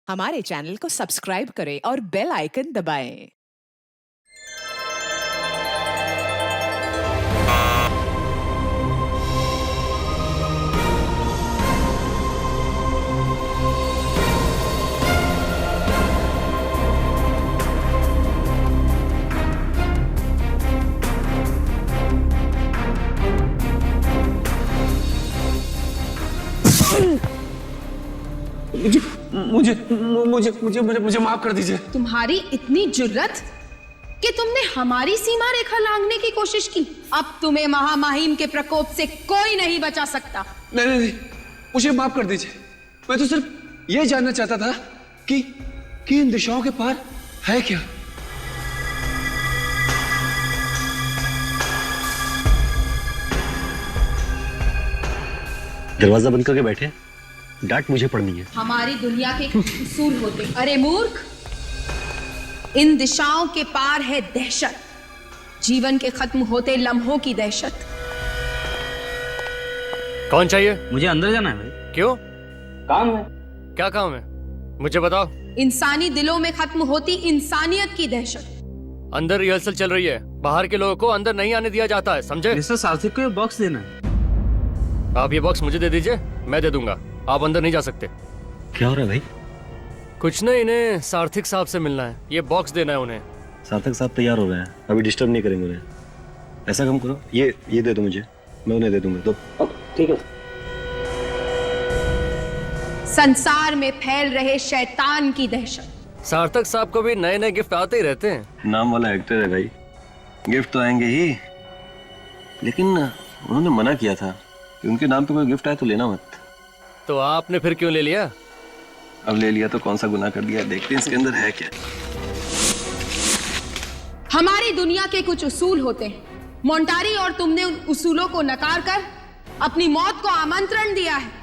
हमारे चैनल को सब्सक्राइब करें और बेल आइकन दबाएं। मुझे माफ कर दीजिए। तुम्हारी इतनी जुर्रत कि तुमने हमारी सीमा रेखा लांघने की कोशिश की। अब तुम्हें महामहिम के प्रकोप से कोई नहीं बचा सकता। नहीं, मुझे माफ कर दीजिए। मैं तो सिर्फ यह जानना चाहता था कि इन दिशाओं के पार है क्या। दरवाजा बंद करके बैठे, डांट मुझे पड़नी है। हमारी दुनिया के उसूल होते। अरे मूर्ख, इन दिशाओं के पार है दहशत, जीवन के खत्म होते लम्हों की दहशत। कौन चाहिए? मुझे अंदर जाना है भाई। क्यों? काम है। क्या काम है? मुझे बताओ। इंसानी दिलों में खत्म होती इंसानियत की दहशत। अंदर रिहर्सल चल रही है, बाहर के लोगों को अंदर नहीं आने दिया जाता है, समझे? मिस्टर सार्थक को ये बॉक्स देना है। आप ये बॉक्स मुझे दे दीजिए, मैं दे दूंगा। आप अंदर नहीं जा सकते। क्या हो रहा है भाई? कुछ नहीं, इन्हें सार्थक साहब से मिलना है, ये बॉक्स देना है उन्हें। सार्थक साहब तैयार हो रहे हैं, अभी डिस्टर्ब नहीं करेंगे उन्हें। ऐसा काम करो, ये दे दो मुझे, मैं उन्हें दे दूंगा। तो ठीक है। संसार में फैल रहे शैतान की दहशत। सार्थक साहब को भी नए नए गिफ्ट आते ही रहते हैं। नाम वाला एक्टर है भाई, गिफ्ट तो आएंगे ही, लेकिन उन्होंने मना किया था कि उनके नाम पे कोई गिफ्ट आए तो लेना मत। तो आपने फिर क्यों ले लिया? अब ले लिया तो कौन सा गुनाह कर दिया, देखते हैं इसके अंदर है क्या। हमारी दुनिया के कुछ उसूल होते हैं, मोंटारी, और तुमने उन उसूलों को नकार कर अपनी मौत को आमंत्रण दिया है।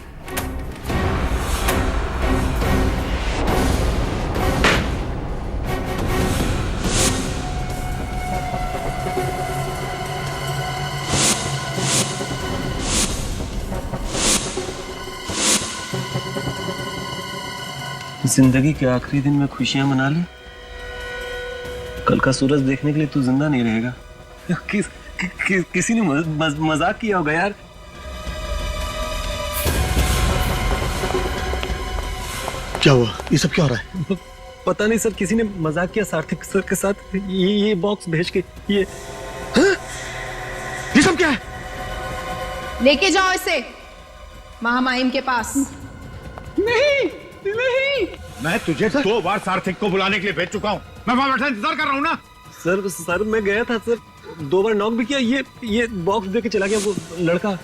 जिंदगी के आखिरी दिन में खुशियां मना ले, कल का सूरज देखने के लिए तू जिंदा नहीं रहेगा। किसी ने मजाक किया होगा यार। क्या हुआ? ये सब क्या हो रहा है? पता नहीं सर, किसी ने मजाक किया सार्थक सर के साथ, ये बॉक्स भेज के। ये सब क्या है? लेके जाओ इसे महामहिम के पास। नहीं, मैं तुझे 2 बार सार्थक को बुलाने के लिए भेज चुका हूँ। मैं वहां बैठा इंतजार कर रहा हूँ ना। सर मैं गया था सर, 2 बार नॉक भी किया, ये बॉक्स दे के चला गया वो लड़का।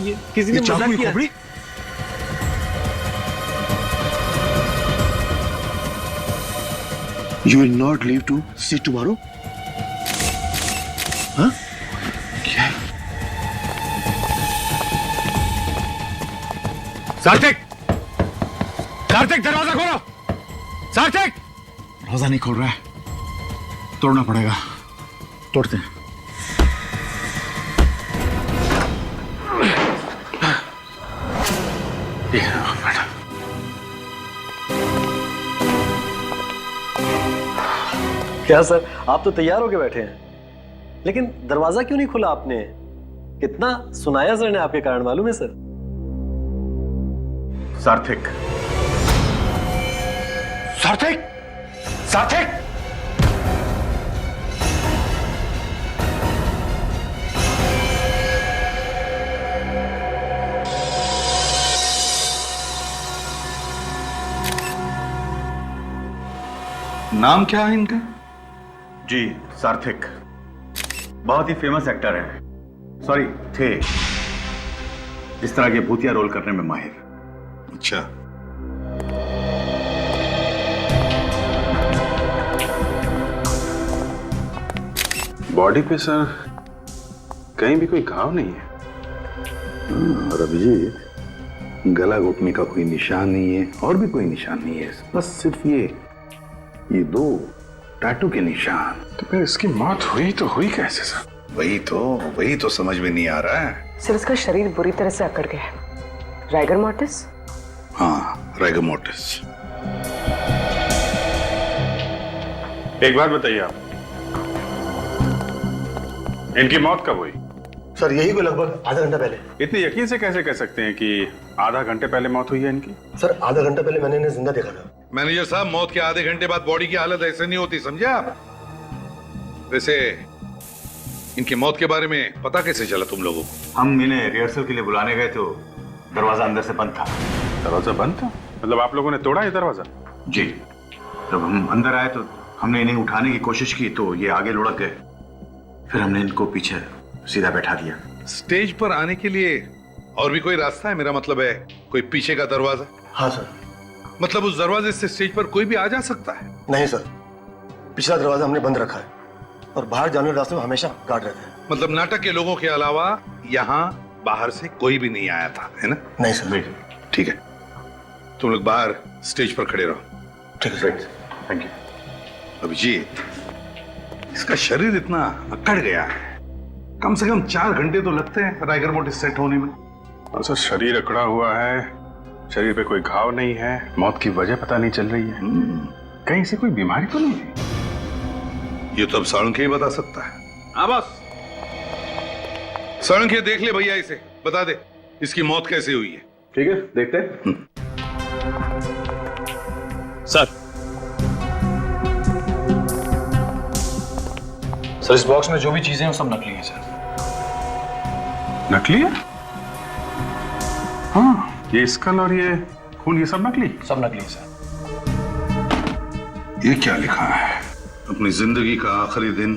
ये किसी ने मजाक किया। You will not leave to see tomorrow? हाँ? क्या? सार्थक दरवाजा खोलो। सार्थक दरवाजा नहीं खोल रहा है, तोड़ना पड़ेगा। तोड़ते हैं। क्या सर, आप तो तैयार होके बैठे हैं, लेकिन दरवाजा क्यों नहीं खुला आपने? कितना सुनाया सर ने आपके कारण, मालूम है सर? सार्थक नाम क्या है इनका? जी, सार्थक बहुत ही फेमस एक्टर है। सॉरी, थे। इस तरह के भूतिया रोल करने में माहिर। अच्छा, बॉडी पे सर कहीं भी कोई घाव नहीं है। और अभिजीत, गला घुटने का कोई निशान नहीं है, और भी कोई निशान नहीं है, बस सिर्फ ये 2 टैटू के निशान। तो फिर इसकी मौत हुई तो हुई कैसे सर? वही तो समझ में नहीं आ रहा है। सर, उसका शरीर बुरी तरह से अकड़ गया है। Rigor mortis? हाँ, राइगर मोर्टिस। एक बात बताइए आप, इनकी मौत कब हुई? सर यही को लगभग आधा घंटा पहले। इतने यकीन से कैसे कह सकते हैं कि आधा घंटे पहले मौत हुई है इनकी? सर आधा घंटा पहले मैंने इन्हें जिंदा देखा था। मैनेजर साहब, मौत के आधे घंटे बाद बॉडी की हालत ऐसे नहीं होती, समझे आप? वैसे इनकी मौत के बारे में पता कैसे चला तुम लोगों को? हम इन्हें रिहर्सल के लिए बुलाने गए तो दरवाजा अंदर से बंद था। दरवाजा बंद था? मतलब आप लोगों ने तोड़ा ये दरवाजा? जी, जब हम अंदर आए तो हमने इन्हें उठाने की कोशिश की तो ये आगे लुढ़क गए, फिर हमने इनको पीछे सीधा बैठा दिया। स्टेज पर आने के लिए और भी कोई रास्ता है? मेरा मतलब है कोई पीछे का दरवाजा? हाँ सर। मतलब उस दरवाजे से स्टेज पर कोई भी आ जा सकता है? नहीं सर, पिछला दरवाजा हमने बंद रखा है और बाहर जाने वाले रास्ते में हमेशा गार्ड रहते हैं। मतलब नाटक के लोगों के अलावा यहाँ बाहर से कोई भी नहीं आया था, है ना? नहीं सर। ठीक है, तुम लोग बाहर स्टेज पर खड़े रहो। ठीक है सर। Thank you. अभिजीत, इसका शरीर इतना अकड़ गया है, कम से कम 4 घंटे तो लगते हैं राइगर मोटिव सेट होने में। और सर शरीर अकड़ा हुआ है, शरीर पे कोई घाव नहीं है, मौत की वजह पता नहीं चल रही है। कहीं से कोई बीमारी तो नहीं है? ये तो अब साळुंखे ही बता सकता है। हाँ बॉस। साळुंखे, देख ले भैया, इसे बता दे इसकी मौत कैसे हुई है। ठीक है, देखते हैं। सर सर इस बॉक्स में जो भी चीजें हैं वो सब नकली हैं सर। नकली है? हाँ, ये स्कल और ये खून, ये सब नकली? सब नकली है सर। ये क्या लिखा है? अपनी जिंदगी का आखिरी दिन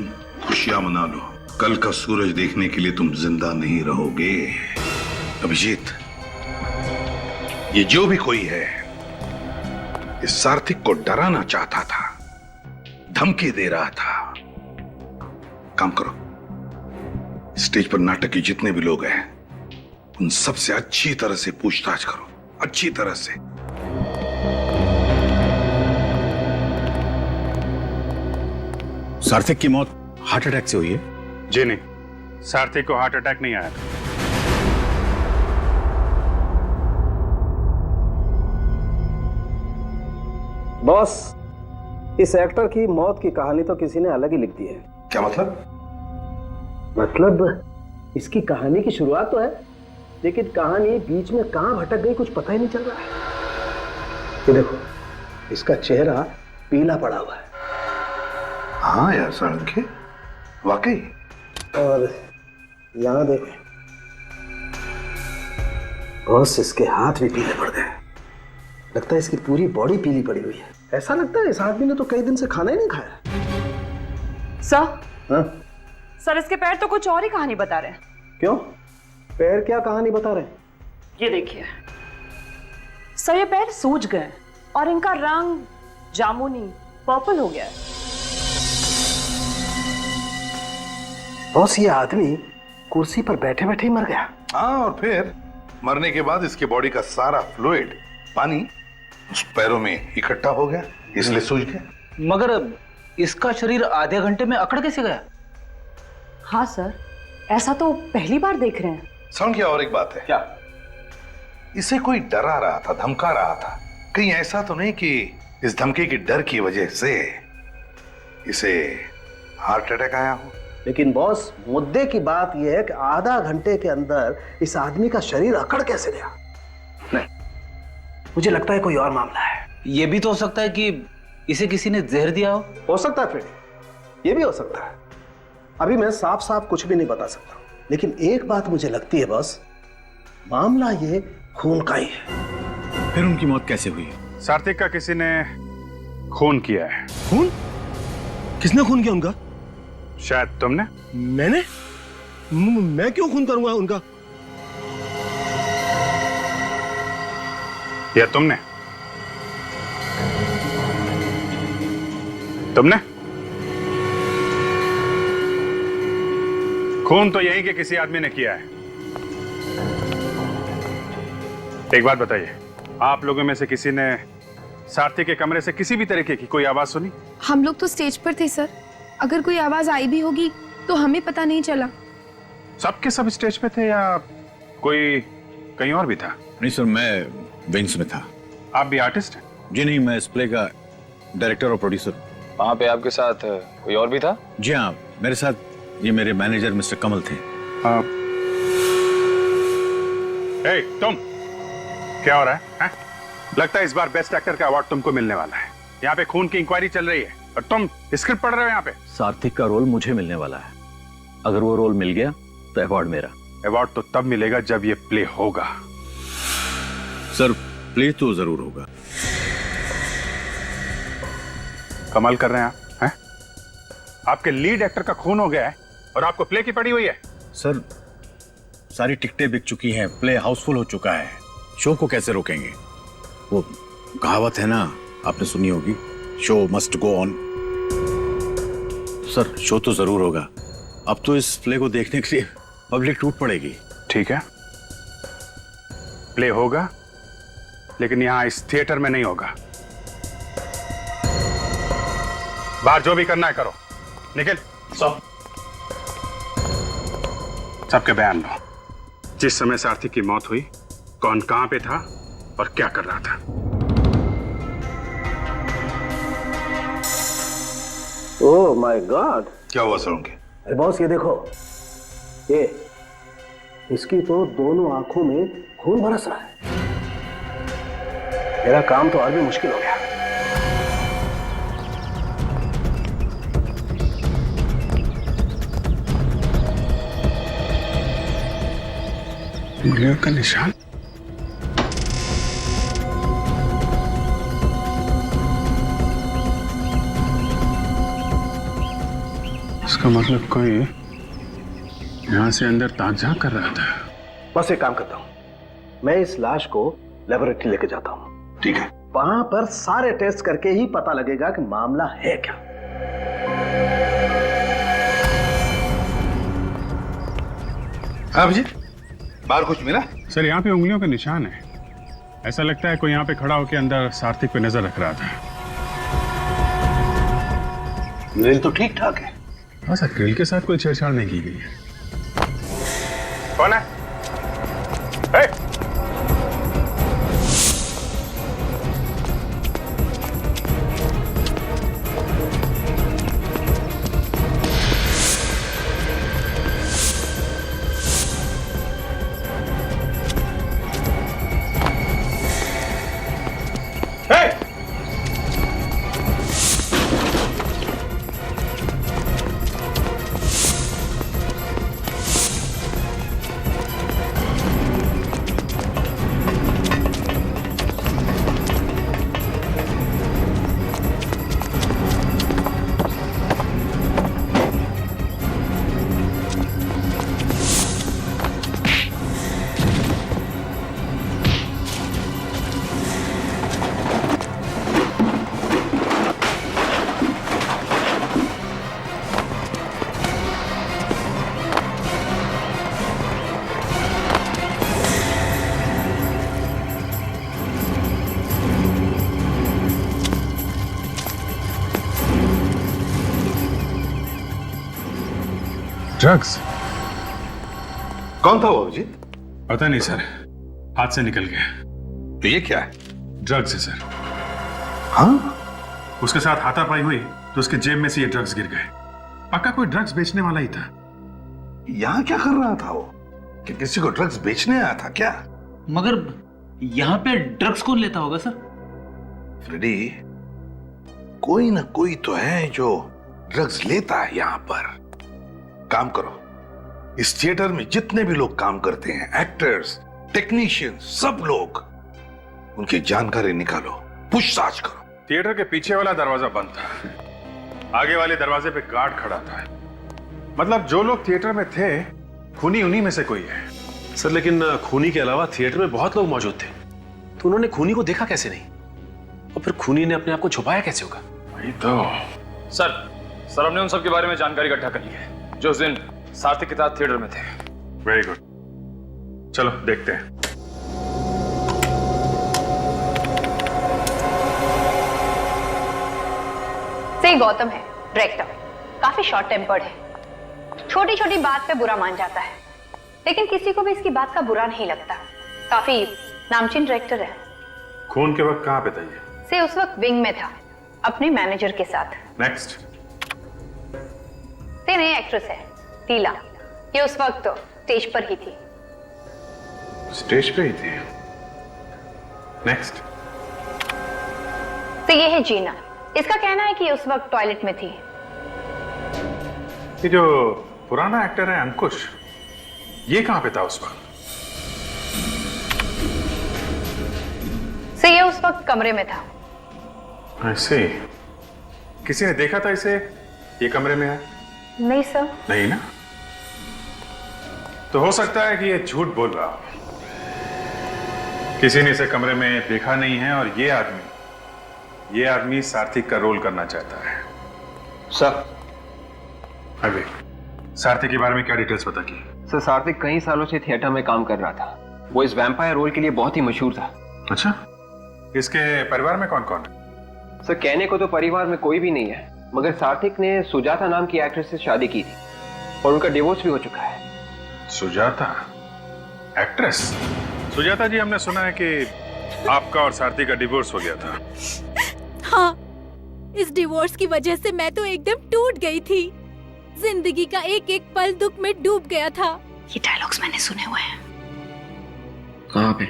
खुशियां मना लो, कल का सूरज देखने के लिए तुम जिंदा नहीं रहोगे। अभिजीत, ये जो भी कोई है इस सार्थिक को डराना चाहता था, धमकी दे रहा था। काम करो, स्टेज पर नाटक के जितने भी लोग हैं उन सब से अच्छी तरह से पूछताछ करो, अच्छी तरह से। सार्थिक की मौत हार्ट अटैक से हुई है? जी नहीं, सार्थिक को हार्ट अटैक नहीं आया था। बॉस, इस एक्टर की मौत की कहानी तो किसी ने अलग ही लिख दी है। क्या मतलब? मतलब इसकी कहानी की शुरुआत तो है, लेकिन कहानी बीच में कहां भटक गई कुछ पता ही नहीं चल रहा है। ये देखो, इसका चेहरा पीला पड़ा हुआ है। हाँ यार साळुंखे, वाकई। और यहां देखो बॉस, इसके हाथ भी पीले पड़ गए। लगता है इसकी पूरी बॉडी पीली पड़ी हुई है। ऐसा लगता है इस आदमी ने तो कई दिन से खाना ही नहीं खाया। सर, हाँ? सर इसके पैर तो कुछ और ही कहानी बता रहे हैं। क्यों? पैर क्या कहानी बता रहे हैं? ये देखिए सर, ये पैर सूज गए और इनका रंग जामुनी पर्पल हो गया है। बॉस, ये आदमी कुर्सी पर बैठे बैठे ही मर गया। हाँ, और फिर मरने के बाद इसके बॉडी का सारा फ्लूइड, पानी उस पैरों में इकट्ठा हो गया, इसलिए सूज गया। मगर इसका शरीर आधे घंटे में अकड़ कैसे गया? हाँ सर, ऐसा तो पहली बार देख रहे हैं। साळुंखे, और एक बात है। क्या? इसे कोई डरा रहा था, धमका रहा था। कहीं ऐसा तो नहीं कि इस धमकी के डर की वजह से इसे हार्ट अटैक आया हो? लेकिन बॉस, मुद्दे की बात यह है कि आधा घंटे के अंदर इस आदमी का शरीर अकड़ कैसे गया? नहीं, मुझे लगता है कोई और मामला है। ये भी तो हो सकता है कि इसे किसी ने जहर दिया हो सकता है फ्रेडी, ये भी हो सकता है। अभी मैं साफ साफ कुछ भी नहीं बता सकता, लेकिन एक बात मुझे लगती है बॉस, मामला ये खून का ही है। फिर उनकी मौत कैसे हुई? सार्थिक का किसी ने खून किया है। खून? किसने खून किया उनका? शायद तुमने। मैंने? मैं क्यों खून करूंगा उनका? या तुमने? तुमने? खून तो यही के किसी आदमी ने किया है। एक बात बताइए, आप लोगों में से किसी ने सार्थिक के कमरे से किसी भी तरीके की कोई आवाज सुनी? हम लोग तो स्टेज पर थे सर, अगर कोई आवाज आई भी होगी तो हमें पता नहीं चला। सबके सब स्टेज पे थे या कोई कहीं और भी था? नहीं सर, मैं विंग्स में था। आप भी आर्टिस्ट हैं? जी नहीं, मैं इस प्ले का डायरेक्टर और प्रोड्यूसर। वहाँ पे आपके साथ कोई और भी था? जी हाँ, मेरे साथ ये मेरे मैनेजर मिस्टर कमल थे। तुम क्या हो रहा है? लगता है इस बार बेस्ट एक्टर का अवार्ड तुमको मिलने वाला है। यहाँ पे खून की इंक्वायरी चल रही है और तुम स्क्रिप्ट पढ़ रहे हो यहाँ पे। सार्थिक का रोल मुझे मिलने वाला है। अगर वो रोल मिल गया तो अवार्ड मेरा। अवार्ड तो तब मिलेगा जब ये प्ले होगा। सर, प्ले तो जरूर होगा। कमाल कर रहे हैं आप, हैं? आपके लीड एक्टर का खून हो गया है और आपको प्ले की पड़ी हुई है। सर, सारी टिकटें बिक चुकी हैं, प्ले हाउसफुल हो चुका है, शो को कैसे रोकेंगे? वो कहावत है ना, आपने सुनी होगी, show must go on. Sir, show तो जरूर होगा। अब तो इस प्ले को देखने के लिए पब्लिक टूट पड़ेगी। ठीक है, प्ले होगा, लेकिन यहां इस थिएटर में नहीं होगा। बाहर जो भी करना है करो। निखिल, सबके बयान लो। जिस समय सारथी की मौत हुई, कौन कहां पे था और क्या कर रहा था? ओह माय गॉड, क्या हुआ सोलंकी? अरे बॉस, ये देखो, ये इसकी तो दोनों आंखों में खून बरस रहा है। मेरा काम तो और भी मुश्किल हो गया। उंगलियों का निशान। इसका मतलब कोई यहां से अंदर ताक-झांक कर रहा था। बस एक काम करता हूं, मैं इस लाश को लेबोरेटरी लेके जाता हूं। ठीक है, वहां पर सारे टेस्ट करके ही पता लगेगा कि मामला है क्या। अभिजीत, बाहर कुछ मिला? सर, यहाँ पे उंगलियों का निशान है। ऐसा लगता है कोई यहाँ पे खड़ा होकर अंदर सारथिक पे नजर रख रहा था। ग्रिल तो ठीक ठाक है। हाँ सर, ग्रिल के साथ कोई छेड़छाड़ नहीं की गई है। कौन है? ड्रग्स? कौन था वो अभिजीत? पता नहीं सर, हाथ से निकल गया। तो ये क्या है? ड्रग्स है सर। हाँ? उसके साथ हाथापाई हुई तो उसके जेब में से ये ड्रग्स गिर गए। पक्का कोई ड्रग्स बेचने वाला ही था। यहाँ क्या कर रहा था वो? कि किसी को ड्रग्स बेचने आया था क्या? मगर यहाँ पे ड्रग्स कौन लेता होगा सर? फ्रेडी, कोई ना कोई तो है जो ड्रग्स लेता है यहाँ पर। काम करो, इस थिएटर में जितने भी लोग काम करते हैं, एक्टर्स, टेक्नीशियंस, सब लोग, उनकी जानकारी निकालो, पूछताछ करो। थिएटर के पीछे वाला दरवाजा बंद था, आगे वाले दरवाजे पे गार्ड खड़ा था। मतलब जो लोग थिएटर में थे, खूनी उन्हीं में से कोई है। सर, लेकिन खूनी के अलावा थिएटर में बहुत लोग मौजूद थे, तो उन्होंने खूनी को देखा कैसे नहीं? और फिर खूनी ने अपने आप को छुपाया कैसे होगा? वही तो। सर हमने उन सब के बारे में जानकारी इकट्ठा कर ली है जो उस दिन सारथिक के साथ थिएटर में थे। वेरी गुड, चलो देखते हैं। से गौतम है डायरेक्टर, काफी शॉर्ट टेम्पर्ड है, छोटी छोटी बात पे बुरा मान जाता है, लेकिन किसी को भी इसकी बात का बुरा नहीं लगता। काफी नामचीन डायरेक्टर है। खून के वक्त कहाँ पे था ये? से उस वक्त विंग में था अपने मैनेजर के साथ। नेक्स्ट। ये नई एक्ट्रेस है टीला, ये उस वक्त तो स्टेज पर ही थी। स्टेज पे ही थी। नेक्स्ट। तो ये है जीना, इसका कहना है कि उस वक्त टॉयलेट में थी। ये जो पुराना एक्टर है अंकुश, ये कहां पे था उस वक्त? ये उस वक्त कमरे में था। ऐसे किसी ने देखा था इसे ये कमरे में है? नहीं सर। नहीं ना, तो हो सकता है कि ये झूठ बोल रहा हो। किसी ने इसे कमरे में देखा नहीं है और ये आदमी सार्थिक का रोल करना चाहता है। सर, अबे सार्थिक के बारे में क्या डिटेल्स पता की? सर, सार्थिक कई सालों से थिएटर में काम कर रहा था। वो इस वैम्पायर रोल के लिए बहुत ही मशहूर था। अच्छा, इसके परिवार में कौन कौन है? सर, कहने को तो परिवार में कोई भी नहीं है, मगर सार्थिक ने सुजाता नाम की एक्ट्रेस से शादी की थी और उनका डिवोर्स भी हो चुका है। सुजाता एक्ट्रेस? सुजाता जी, हमने सुना है कि आपका और सार्थिक का डिवोर्स हो गया था। हाँ, इस डिवोर्स की वजह से मैं तो एकदम टूट गई थी। जिंदगी का एक एक पल दुख में डूब गया था। ये डायलॉग्स मैंने सुने हुए हैं। कहाँ पे?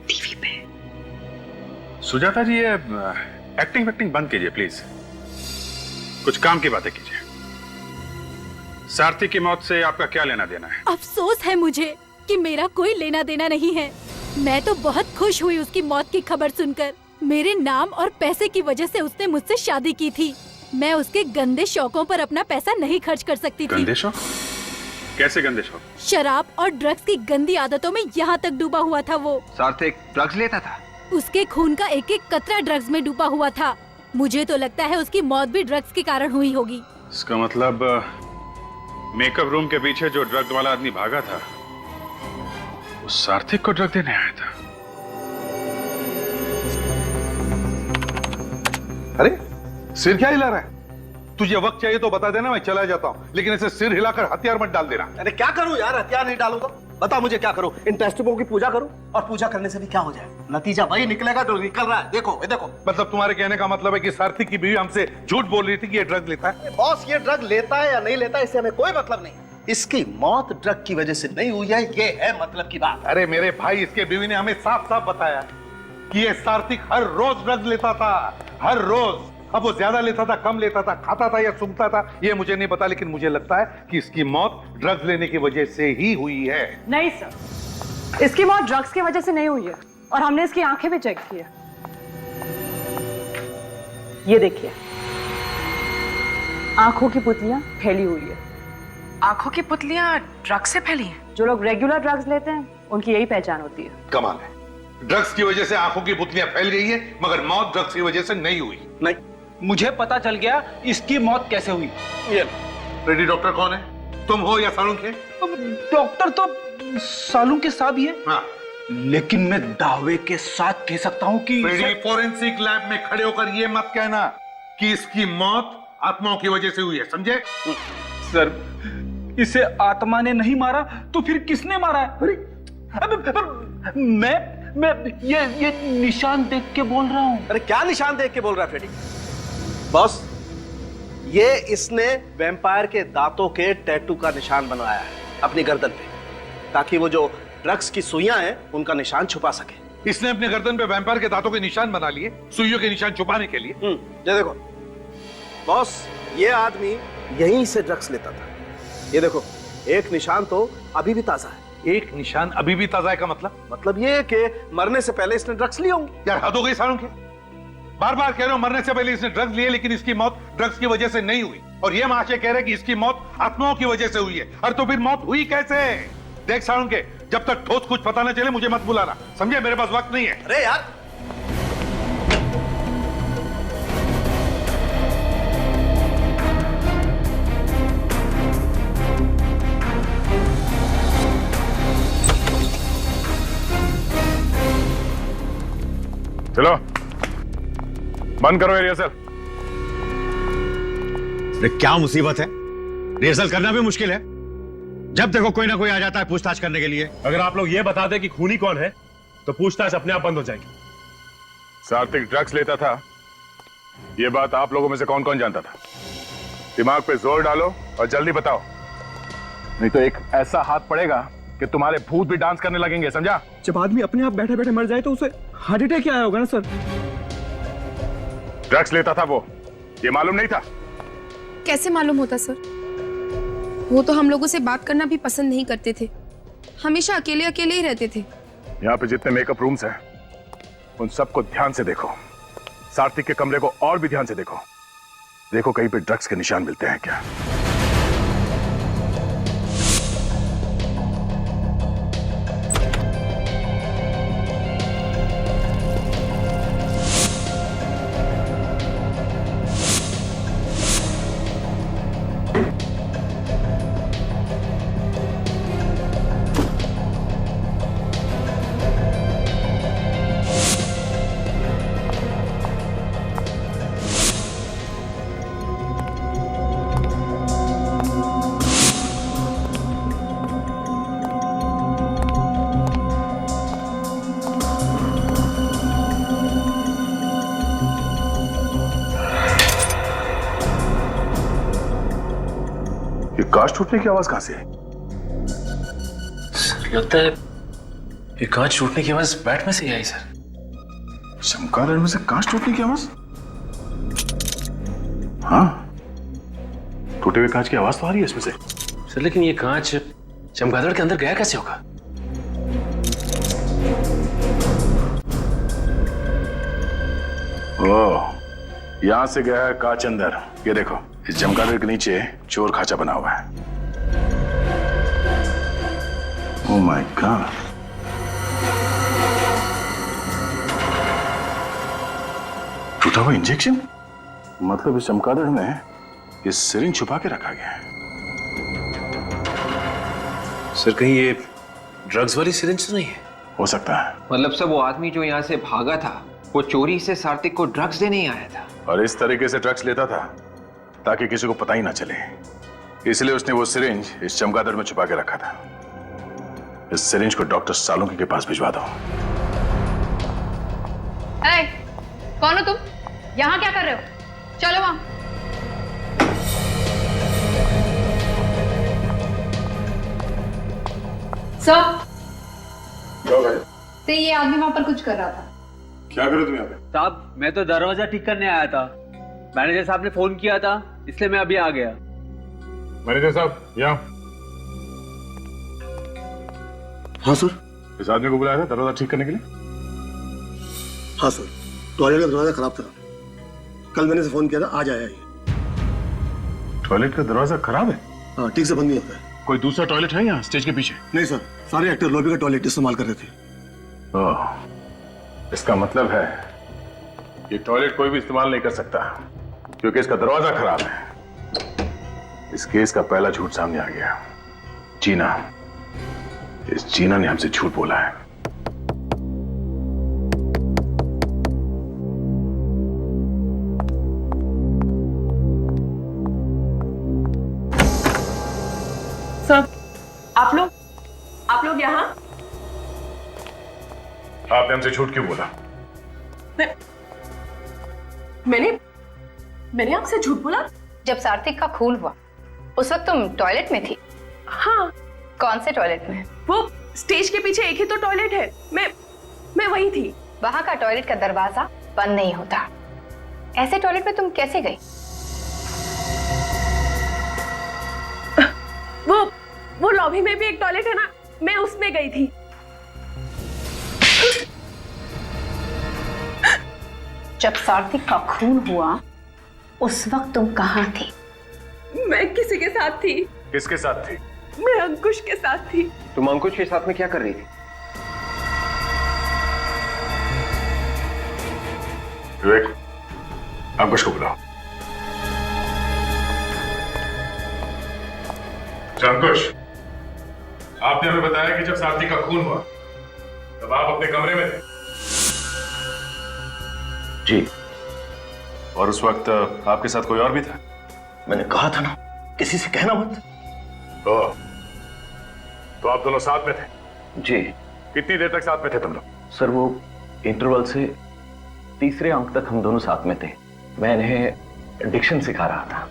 टीवी पे। सुजाता जी, ये एक्टिंग बंद कीजिए प्लीज, कुछ काम की बातें कीजिए। सार्थिक की मौत से आपका क्या लेना देना है? अफसोस है मुझे कि मेरा कोई लेना देना नहीं है। मैं तो बहुत खुश हुई उसकी मौत की खबर सुनकर। मेरे नाम और पैसे की वजह से उसने मुझसे शादी की थी। मैं उसके गंदे शौकों पर अपना पैसा नहीं खर्च कर सकती थी। गंदे शौक? कैसे गंदे शौक? शराब और ड्रग्स की गंदी आदतों में यहाँ तक डूबा हुआ था वो। सार्थिक ड्रग्स लेता था? उसके खून का एक एक कतरा ड्रग्स में डूबा हुआ था। मुझे तो लगता है उसकी मौत भी ड्रग्स के कारण हुई होगी। इसका मतलब मेकअप रूम के पीछे जो ड्रग वाला आदमी भागा था, वो सार्थिक को ड्रग देने आया था। अरे सिर क्या हिला रहा है? तुझे वक्त चाहिए तो बता देना, मैं चला जाता हूं, लेकिन ऐसे सिर हिलाकर हथियार मत डाल देना। अरे क्या करूं यार, हथियार नहीं डालूंगा। बता मुझे क्या करूं? इन टेस्टुबों की पूजा करूं? और पूजा करने से भी क्या हो जाए? नतीजा वही निकलेगा जो निकल रहा है। देखो ये देखो। मतलब तुम्हारे कहने का मतलब है कि सार्थिक की बीवी हमसे झूठ बोल रही थी कि ये ड्रग लेता है? बॉस, ये ड्रग लेता है या नहीं लेता है इससे हमें कोई मतलब नहीं। इसकी मौत ड्रग की वजह से नहीं हुई है, ये है मतलब की बात। अरे मेरे भाई, इसके बीवी ने हमें साफ साफ बताया कि ये सार्थिक हर रोज ड्रग लेता था, हर रोज। अब वो ज्यादा लेता था, कम लेता था, खाता था या सूंघता था, ये मुझे नहीं पता, लेकिन मुझे लगता है कि इसकी मौत ड्रग्स लेने की वजह से ही हुई है। नहीं सर, इसकी मौत ड्रग्स की वजह से नहीं हुई है और हमने इसकी आंखें भी चेक की है। ये देखिए, आंखों की पुतलियां फैली हुई है। आंखों की पुतलियां ड्रग्स से फैली हैं? जो लोग रेगुलर ड्रग्स लेते हैं उनकी यही पहचान होती है। कमाल है, ड्रग्स की वजह से आंखों की पुतलियां फैल गई है, मगर मौत ड्रग्स की वजह से नहीं हुई। नहीं, मुझे पता चल गया इसकी मौत कैसे हुई। ये रेडी डॉक्टर कौन है? तुम हो या सालुंखे? डॉक्टर तो सालुंखे साहब ही है। हाँ, लेकिन मैं दावे के साथ कह सकता हूं कि फोरेंसिक लैब में खड़े होकर ये मत कहना कि इसकी मौत आत्माओं की वजह से हुई है, समझे? सर, इसे आत्मा ने नहीं मारा तो फिर किसने मारा है? मैं ये निशान देख के बोल रहा हूं। अरे क्या निशान देख के बोल रहा है फ्रेडी? बॉस, ये इसने वैम्पायर के दांतों के टैटू का निशान बनवाया है अपनी गर्दन पे, ताकि वो जो ड्रग्स की सुइयां हैं उनका निशान छुपा सके। इसने अपने गर्दन पे वैम्पायर के दांतों के निशान बना लिए, सुइयों के निशान छुपाने के लिए। ये देखो बॉस, ये आदमी यहीं से ड्रग्स लेता था। ये देखो, एक निशान तो अभी भी ताजा है। एक निशान अभी भी ताजा है का मतलब ये कि मरने से पहले इसने ड्रग्स लिए होंगे। यार हद हो गई सालों के, बार बार कह रहे हो मरने से पहले इसने ड्रग्स लिए, लेकिन इसकी मौत ड्रग्स की वजह से नहीं हुई। और ये महाशय कह रहे कि इसकी मौत आत्माओं की वजह से हुई है। और तो फिर मौत हुई कैसे? देख सालों के, जब तक ठोस कुछ पता न चले मुझे मत बुलाना, समझे? मेरे पास वक्त नहीं है। अरे यार, चलो बंद करो रिहर्सल। क्या मुसीबत है? रिहर्सल करना भी मुश्किल है, जब देखो कोई ना कोई आ जाता है पूछताछ करने के लिए। अगर आप लोग ये बता दें कि खूनी कौन है तो पूछताछ अपने आप बंद हो जाएगी। सार्थिक ड्रग्स लेता था, ये बात आप लोगों में से कौन कौन जानता था? दिमाग पे जोर डालो और जल्दी बताओ, नहीं तो एक ऐसा हाथ पड़ेगा कि तुम्हारे भूत भी डांस करने लगेंगे, समझा? जब आदमी अपने आप बैठे बैठे मर जाए तो उसे हार्ट अटैक क्या आया होगा ना सर? ड्रग्स लेता था वो, ये मालूम नहीं था? कैसे मालूम होता सर? वो तो हम लोगों से बात करना भी पसंद नहीं करते थे, हमेशा अकेले अकेले ही रहते थे। यहाँ पे जितने मेकअप रूम्स हैं उन सबको ध्यान से देखो, सार्थिक के कमरे को और भी ध्यान से देखो, देखो कहीं पे ड्रग्स के निशान मिलते हैं क्या। कांच टूटने की आवाज कहां से है? लगता है ये कांच टूटने की आवाज बैट में से ही आई सर। चमगादड़ में से कांच टूटने की आवाज? हाँ, टूटे हुए कांच की आवाज तो आ रही है इसमें से। सर लेकिन ये कांच चमगादड़ के अंदर गया कैसे होगा? ओह, यहां से गया है कांच अंदर। ये देखो, इस चमगादड़ के नीचे चोर खाचा बना हुआ है। ओह माय गॉड, टूटा हुआ इंजेक्शन, मतलब इस चमगादड़ में ये सिरिंज छुपा के रखा गया है। सर कहीं ये ड्रग्स वाली सिरिंज तो नहीं है? हो सकता है। मतलब सब वो आदमी जो यहाँ से भागा था वो चोरी से सार्थिक को ड्रग्स देने ही आया था, और इस तरीके से ड्रग्स लेता था ताकि किसी को पता ही ना चले, इसलिए उसने वो सिरिंज इस चमगादड़ में छुपा के रखा था। इस सिरिंज को डॉक्टर सालुंकी के पास भिजवा दो। कौन हो तुम? यहाँ क्या कर रहे हो? चलो वहां। सर, तो ये आदमी वहां पर कुछ कर रहा था। क्या करो तुम यहाँ पे? साहब मैं तो दरवाजा ठीक करने आया था, मैनेजर साहब ने फोन किया था इसलिए मैं अभी आ गया। मैनेजर साहब यहाँ। हाँ सर। इस आदमी को बुलाया था दरवाजा ठीक करने के लिए? हाँ सर, टॉयलेट का दरवाजा खराब था, कल मैंने से फोन किया था, आज आया ये। टॉयलेट का दरवाजा खराब है? हाँ, ठीक से बंद नहीं होता है। कोई दूसरा टॉयलेट है यहाँ स्टेज के पीछे? नहीं सर, सारे एक्टर लॉबी का टॉयलेट इस्तेमाल कर रहे थे। ओह, इसका मतलब है ये टॉयलेट कोई भी इस्तेमाल नहीं कर सकता क्योंकि इसका दरवाजा खराब है। इस केस का पहला झूठ सामने आ गया। जीना, इस जीना ने हमसे झूठ बोला है। सर, आप लोग यहाँ? आपने हमसे झूठ क्यों बोला? मैंने आपसे झूठ बोला? जब सार्थिक का खून हुआ उस वक्त तुम टॉयलेट में थी? हाँ। कौन से टॉयलेट में? वो स्टेज के पीछे एक ही तो टॉयलेट है, मैं वही थी। वहां का टॉयलेट का दरवाजा बंद नहीं होता, ऐसे टॉयलेट में तुम कैसे गई? वो लॉबी में भी एक टॉयलेट है ना, मैं उसमें गई थी। जब सार्थिक का खून हुआ उस वक्त तुम कहाँ थी? मैं किसी के साथ थी। किसके साथ थी? मैं अंकुश के साथ थी। तुम अंकुश के साथ में क्या कर रही थी? विवेक, अंकुश को बुलाओ। अंकुश, आपने हमें बताया कि जब सार्थिक का खून हुआ तब आप अपने कमरे में थे। जी। और उस वक्त आपके साथ कोई और भी था? मैंने कहा था ना, किसी से कहना मत। ओह, तो आप दोनों साथ में थे? जी। कितनी देर तक साथ में थे तुम लोग? सर वो इंटरवल से तीसरे अंक तक हम दोनों साथ में थे। मैं इन्हें डिक्शन सिखा रहा था।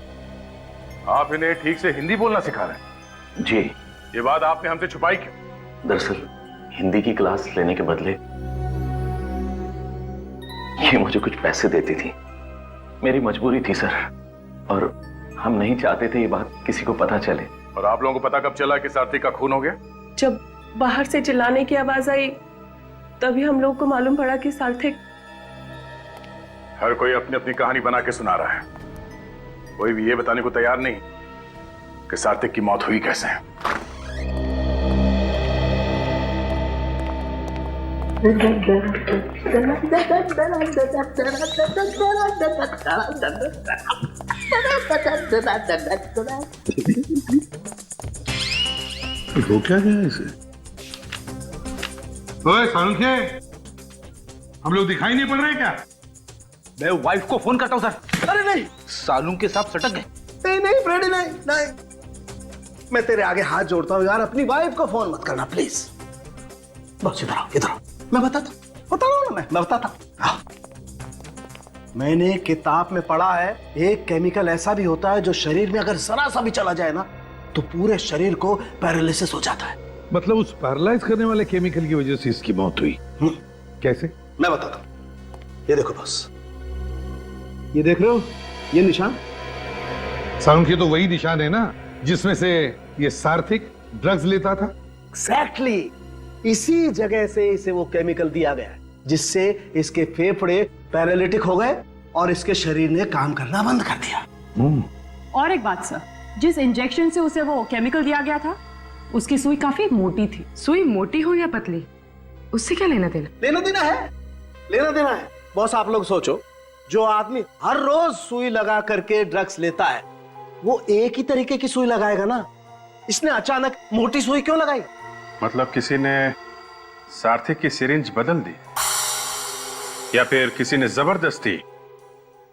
आप इन्हें ठीक से हिंदी बोलना सिखा रहे हैं? जी। ये बात आपने हमसे छुपाई क्यों? दरअसल हिंदी की क्लास लेने के बदले ये मुझे कुछ पैसे देती थी। मेरी मजबूरी थी सर, और हम नहीं चाहते थे ये बात किसी को पता चले। और आप लोगों को पता कब चला कि सात्विक का खून हो गया? जब बाहर से चिल्लाने की आवाज आई तभी हम लोग को मालूम पड़ा कि सार्थिक। हर कोई अपनी अपनी कहानी बना के सुना रहा है, कोई भी ये बताने को तैयार नहीं कि सात्विक की मौत हुई कैसे है। हो क्या गया इसे? ओए सालुंखे, हम लोग दिखाई नहीं पड़ रहे क्या? मैं वाइफ को फोन करता हूं सर। अरे नहीं, सालून के साथ सटक गए। नहीं नहीं फ्रेडी, नहीं नहीं, मैं तेरे आगे हाथ जोड़ता हूँ यार, अपनी वाइफ को फोन मत करना प्लीज। बस इधर आओ, इधर आओ, मैं बता रहा हूं ना, मैं बताता हूं। मैंने किताब में पढ़ा है, एक केमिकल ऐसा भी होता है जो शरीर में अगर जरा सा भी चला जाए ना तो पूरे शरीर को पैरालिसिस हो जाता है। मतलब उस पैरालाइज करने वाले केमिकल की वजह से इसकी मौत हुई? कैसे? मैं बताता हूं। ये देखो बॉस, ये देख रहे हो ये निशान? सालुंखे तो वही निशान है ना जिसमें से ये सार्थिक ड्रग्स लेता था? एग्जैक्टली, इसी जगह से इसे वो केमिकल दिया गया है जिससे इसके फेफड़े पैरालिटिक हो गए और इसके शरीर ने काम करना बंद कर दिया। और एक बात सर, जिस इंजेक्शन से उसे वो केमिकल दिया गया था उसकी सुई काफी मोटी थी। सुई मोटी हो या पतली उससे क्या लेना देना? लेना देना है, लेना देना है। बॉस आप लोग सोचो, जो आदमी हर रोज सुई लगा करके ड्रग्स लेता है वो एक ही तरीके की सुई लगाएगा ना, इसने अचानक मोटी सुई क्यों लगाई? मतलब किसी ने सार्थिक की सिरिंज बदल दी, या फिर किसी ने जबरदस्ती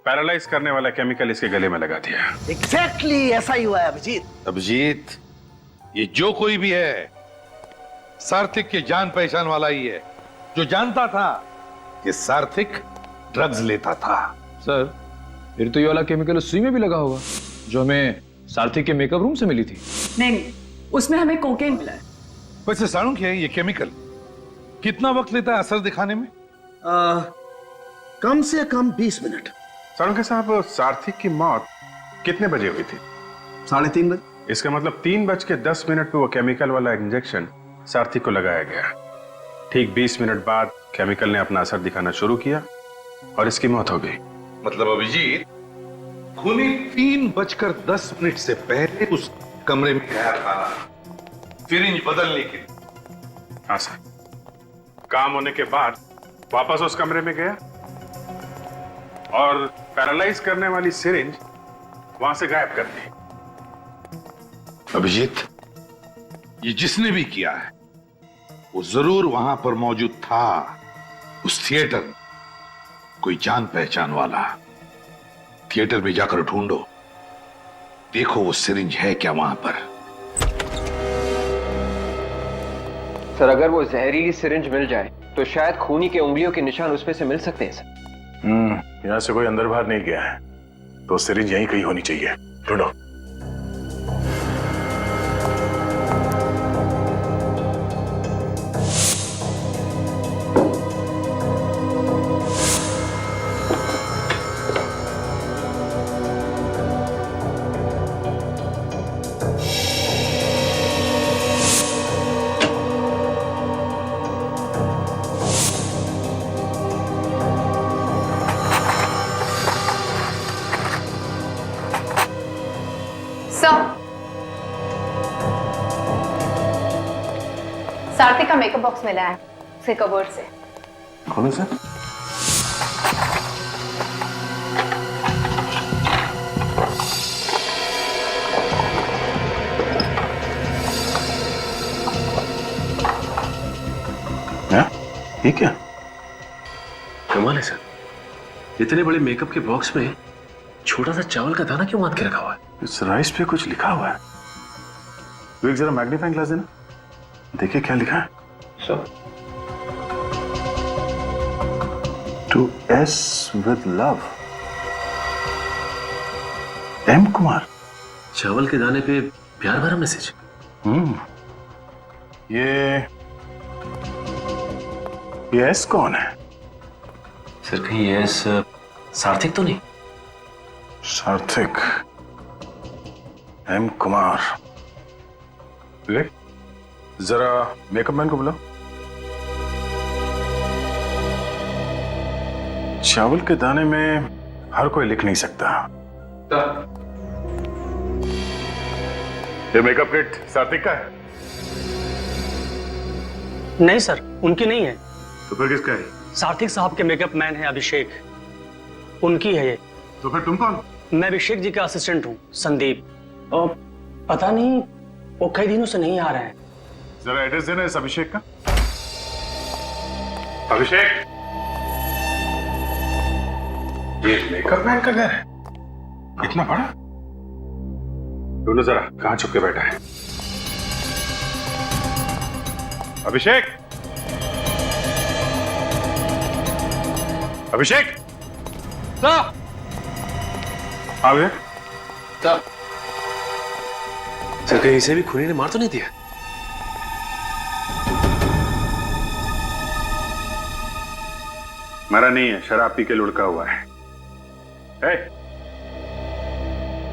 पैरालाइज करने वाला केमिकल इसके गले में लगा दिया। एग्जैक्टली ऐसा ही हुआ है अभिजीत। अभिजीत, ये जो कोई भी है सार्थिक के जान पहचान वाला ही है, जो जानता था कि सार्थिक ड्रग्स लेता था। सर फिर तो ये वाला केमिकल उस सुई में भी लगा होगा जो हमें सार्थिक के मेकअप रूम से मिली थी। नहीं, उसमें हमें कोकेन मिला है। वैसे सालुंखे, ये केमिकल कितना वक्त लेता है असर दिखाने में? कम से कम 20 मिनट। सालुंखे साहब, सार्थिक की मौत कितने बजे हुई थी? 3:30 बजे। इसका मतलब 3:10 पे वो केमिकल वाला इंजेक्शन सार्थिक को लगाया गया। ठीक 20 मिनट बाद केमिकल ने अपना असर दिखाना शुरू किया और इसकी मौत हो गई। मतलब अभिजीत, खूनी 3:10 से पहले उस कमरे में गया था सिरिंज बदलने के लिए। हाँ सर, काम होने के बाद वापस उस कमरे में गया और पैरालाइज करने वाली सिरिंज वहां से गायब कर दी। अभिजीत, ये जिसने भी किया है वो जरूर वहां पर मौजूद था, उस थिएटर में। कोई जान पहचान वाला। थिएटर में जाकर ढूंढो, देखो वो सिरिंज है क्या वहां पर। सर अगर वो जहरीली सिरिंज मिल जाए तो शायद खूनी के उंगलियों के निशान उसमें से मिल सकते हैं सर। यहां से कोई अंदर बाहर नहीं गया है तो सिरिंज यहीं कहीं होनी चाहिए। ढूंढो। सार्थिक का मेकअप बॉक्स मिला है उसके कबर्ड से। खोलो सर। ये क्या? कमाल है सर, इतने बड़े मेकअप के बॉक्स में छोटा सा चावल का दाना क्यों बांध के रखा हुआ है? इस राइस पे कुछ लिखा हुआ है। तो एक जरा मैग्नीफाइंग ग्लास देना, देखिए क्या लिखा है। Sir, to S with love. M Kumar? चावल के दाने पे प्यार भरा मैसेज। ये एस कौन है? सर कहीं एस सार्थक तो नहीं? सार्थक, एम कुमार। विवेक, जरा मेकअप मैन को बुलाओ। चावल के दाने में हर कोई लिख नहीं सकता। ये मेकअप किट सार्थक का है? नहीं सर, उनकी नहीं है। तो फिर किसका है? सार्थक साहब के मेकअप मैन है अभिषेक, उनकी है ये। तो फिर तुम कौन? मैं अभिषेक जी का असिस्टेंट हूँ, संदीप। और पता नहीं वो कई दिनों से नहीं आ रहे हैं। जरा एड्रेस देना इस अभिषेक का। अभिषेक, ये मेकअप मैन का घर है? इतना बड़ा? दोनों जरा कहां छुप के बैठा है? अभिषेक, अभिषेक, आ गया? सर कहीं इसे भी खूनी ने मार तो नहीं दिया? मरा नहीं है, शराब पी के लुढ़का हुआ है।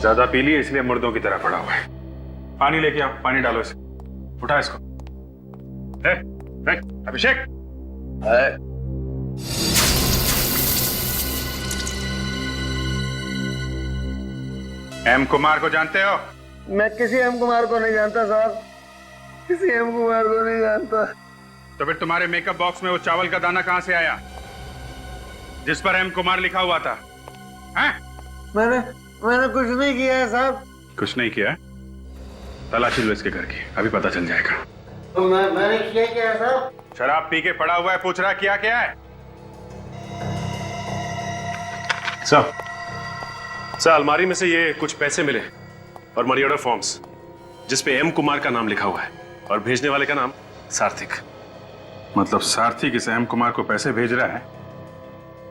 ज्यादा पी लिए इसलिए मुर्दों की तरह पड़ा हुआ है। पानी लेके आओ, पानी डालो इसे, उठा इसको। अभिषेक, एम कुमार को जानते हो? मैं किसी एम कुमार को नहीं जानता साहब, किसी एम कुमार को नहीं जानता। तो फिर तुम्हारे मेकअप बॉक्स में वो चावल का दाना कहां से आया जिस पर एम कुमार लिखा हुआ था? हैं? मैंने कुछ नहीं किया है साहब। कुछ नहीं किया? तलाशी लो इसके घर की, अभी पता चल जाएगा। तो मैंने किया क्या है साहब? शराब पी के पड़ा हुआ है, पूछ रहा क्या क्या है? सर अलमारी में से ये कुछ पैसे मिले और मनी ऑर्डर फॉर्म्स जिसपे एम कुमार का नाम लिखा हुआ है और भेजने वाले का नाम सार्थक। मतलब सार्थक इस एम कुमार को पैसे भेज रहा है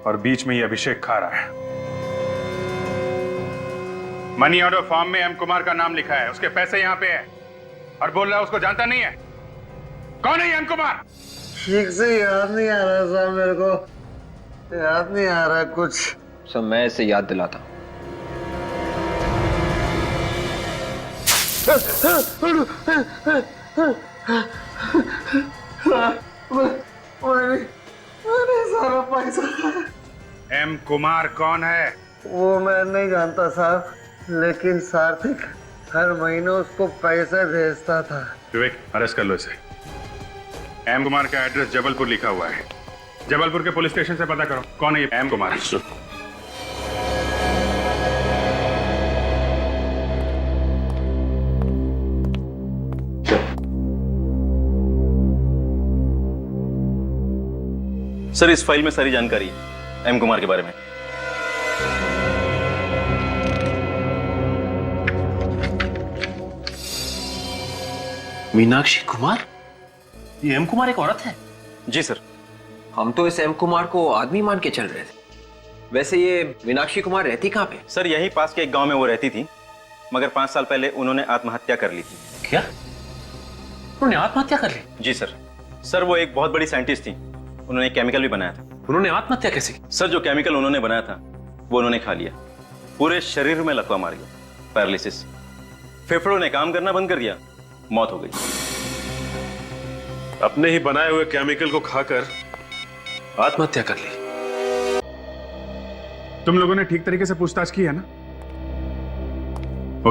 और बीच में ये अभिषेक खा रहा है। मनी ऑर्डर फॉर्म में एम कुमार का नाम लिखा है, उसके पैसे यहां पे है और बोल रहा है उसको जानता नहीं है। कौन है एम कुमार? ठीक से याद नहीं आ रहा साहब, मेरे को याद नहीं आ रहा कुछ। सर मैं इसे याद दिलाता हूं। मैंने सारा पैसा। एम कुमार कौन है? वो मैं नहीं जानता साहब, लेकिन सार्थक हर महीने उसको पैसे भेजता था। विवेक, अरेस्ट कर लो इसे। एम कुमार का एड्रेस जबलपुर लिखा हुआ है, जबलपुर के पुलिस स्टेशन से पता करो कौन है ये एम कुमार। सर इस फाइल में सारी जानकारी है एम कुमार के बारे में। मीनाक्षी कुमार? ये एम कुमार एक औरत है? जी सर। हम तो इस एम कुमार को आदमी मान के चल रहे थे। वैसे ये मीनाक्षी कुमार रहती कहाँ पे? सर यहीं पास के एक गांव में वो रहती थी, मगर 5 साल पहले उन्होंने आत्महत्या कर ली थी। क्या? उन्होंने आत्महत्या कर ली? जी सर। सर वो एक बहुत बड़ी साइंटिस्ट थी, उन्होंने केमिकल भी बनाया था। उन्होंने आत्महत्या कैसे की? सर जो केमिकल उन्होंने बनाया था वो उन्होंने खा लिया, पूरे शरीर में लकवा मार गया, पैरालिसिस। फेफड़ों ने काम करना बंद कर दिया, मौत हो गई। अपने ही बनाए हुए केमिकल को खाकर आत्महत्या कर ली। तुम लोगों ने ठीक तरीके से पूछताछ की है ना?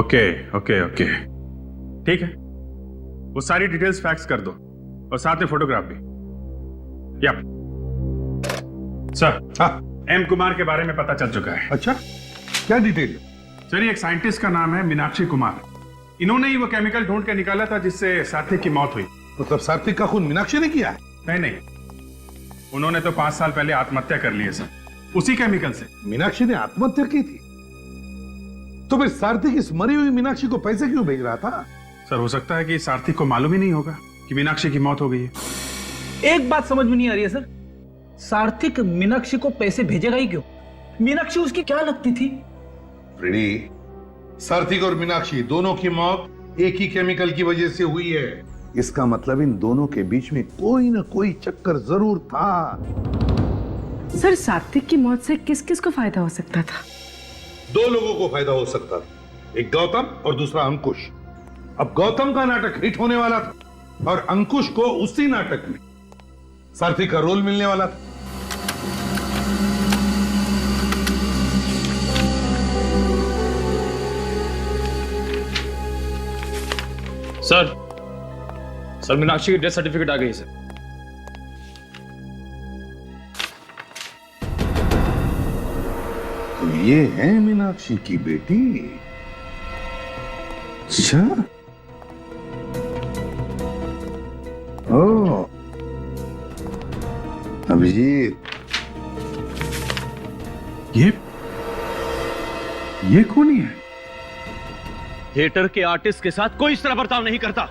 ओके ओके ओके, ठीक है। वो सारी डिटेल्स फैक्स कर दो और साथ में फोटोग्राफ भी। Yup sir. हाँ, एम कुमार के बारे में पता चल चुका है। अच्छा, क्या डिटेल? सर ये एक साइंटिस्ट का नाम है मीनाक्षी कुमार। इन्होंने ही वो केमिकल ढूंढ के निकाला था जिससे सार्थक की मौत हुई। मतलब सार्थक का खून मीनाक्षी ने किया है? नहीं नहीं, उन्होंने तो 5 साल पहले आत्महत्या कर ली है सर, उसी केमिकल से। मीनाक्षी ने आत्महत्या की थी? तो फिर सार्थक इस मरी हुई मीनाक्षी को पैसे क्यों भेज रहा था? सर हो सकता है कि सार्थक को मालूम ही नहीं होगा कि मीनाक्षी की मौत हो गई है। एक बात समझ में नहीं आ रही है सर, सार्थक मीनाक्षी को पैसे भेजेगा ही क्यों? मीनाक्षी उसकी क्या लगती थी? फ्रेडी, सार्थिक और मीनाक्षी दोनों की मौत एक ही केमिकल की वजह से हुई है। इसका मतलब इन दोनों के बीच में कोई ना कोई चक्कर जरूर था। सर, सात्विक की मौत से किस किस को फायदा हो सकता था? दो लोगों को फायदा हो सकता था, एक गौतम और दूसरा अंकुश। अब गौतम का नाटक हिट होने वाला था और अंकुश को उसी नाटक में सार्थिक का रोल मिलने वाला था। सर मीनाक्षी की डेथ सर्टिफिकेट आ गई सर। तो ये है मीनाक्षी की बेटी। अच्छा, ओ अभिजीत, ये कौन है? थिएटर के आर्टिस्ट के साथ कोई इस तरह बर्ताव नहीं करता।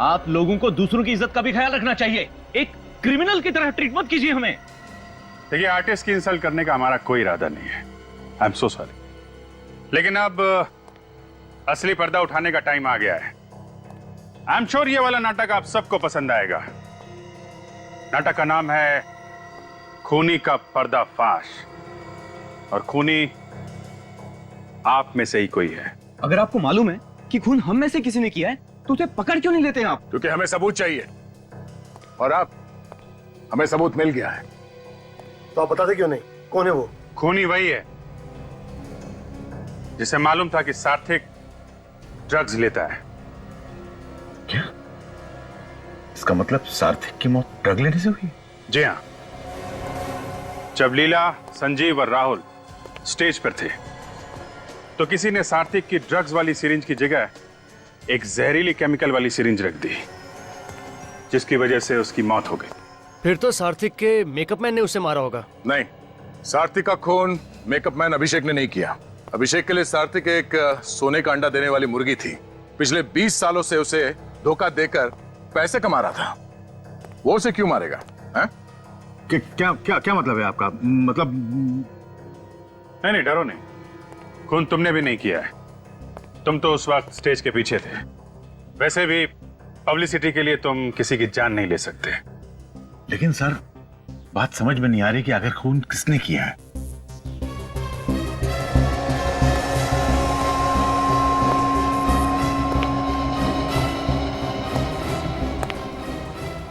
आप लोगों को दूसरों की इज्जत का भी ख्याल रखना चाहिए। एक क्रिमिनल की तरह ट्रीट मत कीजिए हमें। देखिए, आर्टिस्ट की इंसल्ट करने का हमारा कोई इरादा नहीं है। आई एम सो सॉरी, लेकिन अब असली पर्दा उठाने का टाइम आ गया है। आई एम श्योर ये वाला नाटक आप सबको पसंद आएगा। नाटक का नाम है खूनी का पर्दाफाश, और खूनी आप में से ही कोई है। अगर आपको मालूम है कि खून हम में से किसी ने किया है तो उसे पकड़ क्यों नहीं लेते आप? क्योंकि हमें सबूत चाहिए, और अब हमें सबूत मिल गया है। तो आप बताते क्यों नहीं? कौन है वो? खूनी वही है जिसे मालूम था कि सार्थिक ड्रग्स लेता है। क्या? इसका मतलब सार्थिक की मौत ड्रग लेने से हुई? जी हाँ। जब लीला, संजीव और राहुल स्टेज पर थे तो किसी ने सार्थिक की ड्रग्स वाली सिरिंज की जगह एक जहरीली केमिकल वाली सिरिंज रख दी, जिसकी वजह से उसकी मौत हो गई। फिर तो सार्थिक के मेकअप मैन ने उसे मारा होगा। नहीं, सार्थिक का खून मेकअप मैन अभिषेक ने नहीं किया। अभिषेक के लिए सार्थिक एक सोने का अंडा देने वाली मुर्गी थी। पिछले 20 सालों से उसे धोखा देकर पैसे कमा रहा था। वो उसे क्यों मारेगा? क्या क्या क्या मतलब है आपका? मतलब नहीं, डरो नहीं। खून तुमने भी नहीं किया है। तुम तो उस वक्त स्टेज के पीछे थे। वैसे भी पब्लिसिटी के लिए तुम किसी की जान नहीं ले सकते। लेकिन सर, बात समझ में नहीं आ रही कि आखिर खून किसने किया है।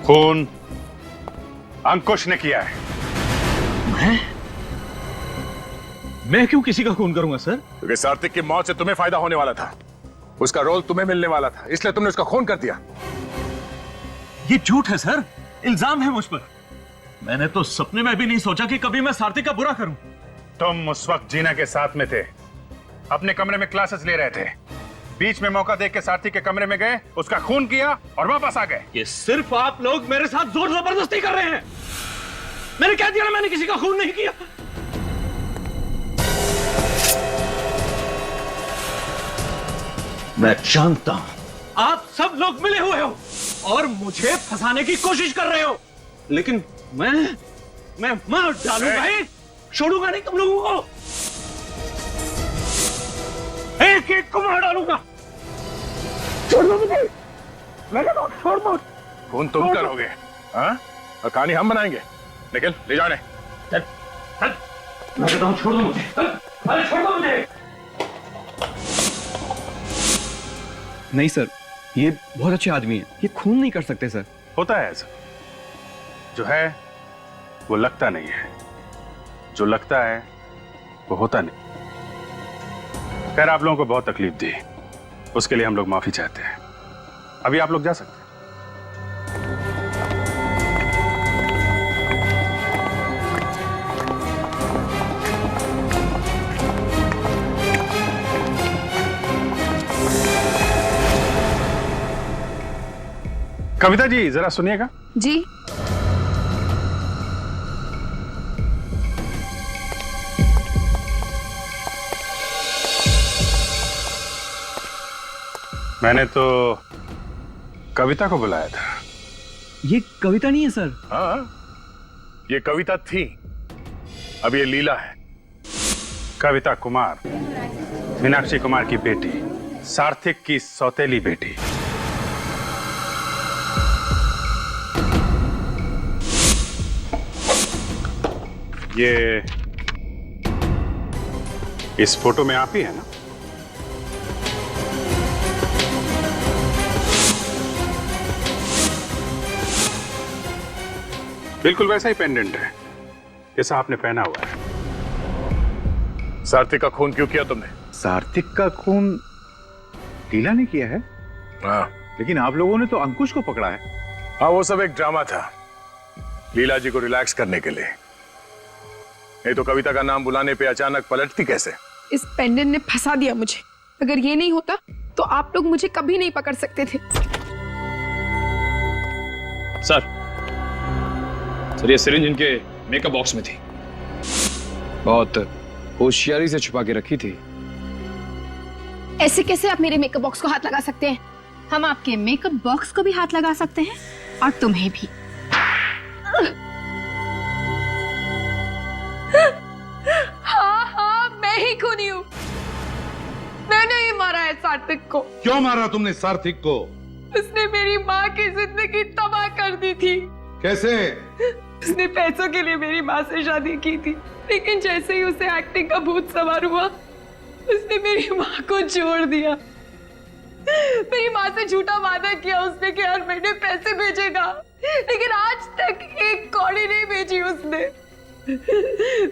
खून अंकुश ने किया है। मैं क्यों किसी का खून करूंगा सर? क्योंकि सार्थिक की मौत से तुम्हें फायदा होने वाला था। उसका रोल तुम्हें मिलने वाला था, इसलिए तुमने उसका खून कर दिया। ये झूठ है सर, इल्जाम है मुझ पर। मैंने तो सपने में भी नहीं सोचा कि कभी मैं सार्थिक का बुरा करूं। तुम उस वक्त जीना के साथ में थे, अपने कमरे में क्लासेस ले रहे थे। बीच में मौका देख के सार्थिक के कमरे में गए, उसका खून किया और वापस आ गए। ये सिर्फ आप लोग मेरे साथ जोर जबरदस्ती कर रहे हैं। मैंने कह दिया ना, मैंने किसी का खून नहीं किया। मैं जानता हूं आप सब लोग मिले हुए हो और मुझे फंसाने की कोशिश कर रहे हो, लेकिन मैं मार डालूंगा ही, छोड़ूंगा नहीं तुम लोगों को। एक एक को मार डालूंगा। छोड़ दो मुझे, मैं कहता हूं छोड़ दो। खून तुम करोगे, हाँ? और कहानी हम बनाएंगे। निकल, ले जाने। मैं कहता हूं छोड़ दो मुझे। अरे छोड़ दो मुझे। नहीं सर, ये बहुत अच्छे आदमी है, ये खून नहीं कर सकते सर। होता है ऐसा, जो है वो लगता नहीं है, जो लगता है वो होता नहीं। खैर, आप लोगों को बहुत तकलीफ दी, उसके लिए हम लोग माफी चाहते हैं। अभी आप लोग जा सकते हैं। कविता जी, जरा सुनिएगा। जी। मैंने तो कविता को बुलाया था। ये कविता नहीं है सर। हाँ, ये कविता थी, अब ये लीला है। कविता कुमार। मीनाक्षी कुमार की बेटी, सार्थिक की सौतेली बेटी। ये इस फोटो में आप ही है ना? बिल्कुल वैसा ही पेंडेंट है जैसा आपने पहना हुआ है। सार्थिक का खून क्यों किया तुमने? सार्थिक का खून लीला ने किया है? हाँ। लेकिन आप लोगों ने तो अंकुश को पकड़ा है। हाँ, वो सब एक ड्रामा था, लीला जी को रिलैक्स करने के लिए। नहीं तो कविता का नाम बुलाने पे अचानक पलटती कैसे? इस पेंडेंट ने फंसा दिया मुझे। अगर ये नहीं होता तो आप लोग मुझे कभी नहीं पकड़ सकते थे। सर ये सिरिंज इनके मेकअप बॉक्स में थी। बहुत होशियारी से छुपा के रखी थी। ऐसे कैसे आप मेरे मेकअप बॉक्स को हाथ लगा सकते हैं? हम आपके मेकअप बॉक्स को भी हाथ लगा सकते हैं और तुम्हें भी। हाँ, मैं ही खूनी हूँ। मैंने ही मारा है सार्थिक को। क्यों मारा तुमने सार्थिक को? उसने मेरी माँ की जिंदगी तबाह कर दी थी। कैसे? उसने पैसों के लिए मेरी माँ से शादी की थी, लेकिन जैसे ही उसे एक्टिंग का भूत सवार हुआ, उसने मेरी माँ को छोड़ दिया। मेरी माँ से झूठा वादा किया उसने कि हर महीने पैसे भेजेगा, लेकिन आज तक एक कौड़ी नहीं भेजी उसने।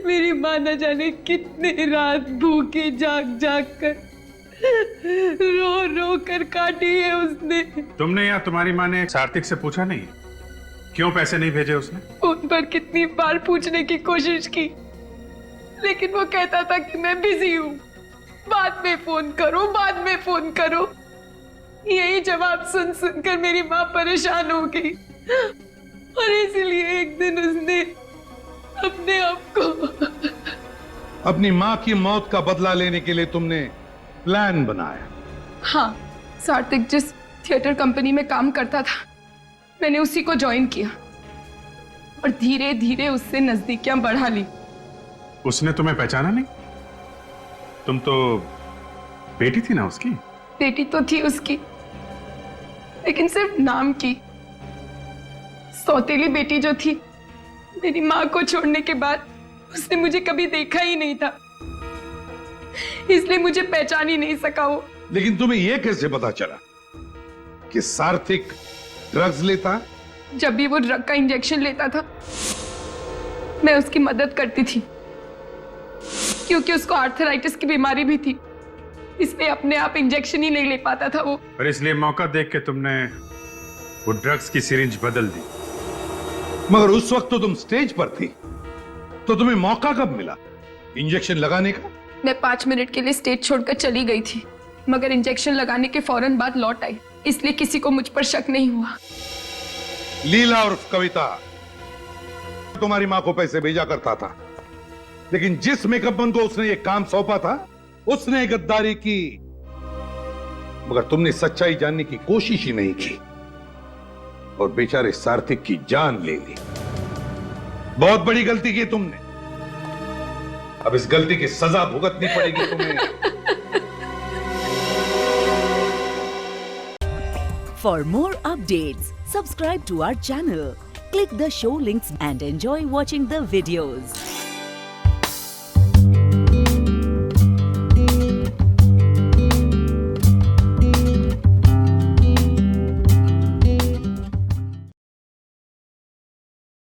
मेरी माँ न जाने कितने रात भूखे जाग जाग कर रो रो कर काटी है उसने। तुमने या तुम्हारी माँ ने सार्थिक से पूछा नहीं क्यों पैसे नहीं भेजे उसने? उन पर कितनी बार पूछने की कोशिश की, लेकिन वो कहता था कि मैं बिजी हूँ, बाद में फोन करो, बाद में फोन करो। यही जवाब सुन सुनकर मेरी माँ परेशान हो गई और इसलिए एक दिन उसने अपने आप को अपनी माँ की मौत का बदला लेने के लिए तुमने प्लान बनाया? हाँ, सार्थिक जिस थिएटर कंपनी में काम करता था, मैंने उसी को ज्वाइन किया और धीरे धीरे उससे नजदीकियां बढ़ा ली। उसने तुम्हें पहचाना नहीं? तुम तो बेटी थी ना उसकी? बेटी तो थी उसकी, लेकिन सिर्फ नाम की। सौतेली बेटी जो थी, मेरी माँ को छोड़ने के बाद उसने मुझे कभी देखा ही नहीं था, इसलिए मुझे पहचान ही नहीं सका वो। लेकिन तुम्हें यह कैसे पता चला कि सार्थिक ड्रग्स लेता है? जब भी वो ड्रग का इंजेक्शन लेता था, मैं उसकी मदद करती थी, क्योंकि उसको आर्थराइटिस की बीमारी भी थी, इसलिए अपने आप इंजेक्शन ही नहीं ले पाता था वो। और इसलिए मौका देख के तुमने वो ड्रग्स की सिरिंज बदल दी। मगर उस वक्त तो तुम स्टेज पर थी, तो तुम्हें मौका कब मिला इंजेक्शन लगाने का? मैं 5 मिनट के लिए स्टेज छोड़कर चली गई थी, मगर इंजेक्शन लगाने के फौरन बाद लौट आई, इसलिए किसी को मुझ पर शक नहीं हुआ। लीला और कविता तुम्हारी माँ को पैसे भेजा करता था, लेकिन जिस मेकअप मैन को उसने ये काम सौंपा था, उसने गद्दारी की। मगर तुमने सच्चाई जानने की कोशिश ही नहीं की और बेचारे सार्थिक की जान ले ली। बहुत बड़ी गलती की तुमने। अब इस गलती की सजा भुगतनी पड़ेगी तुम्हें। For more updates, subscribe to our channel, click the show links and enjoy watching the videos.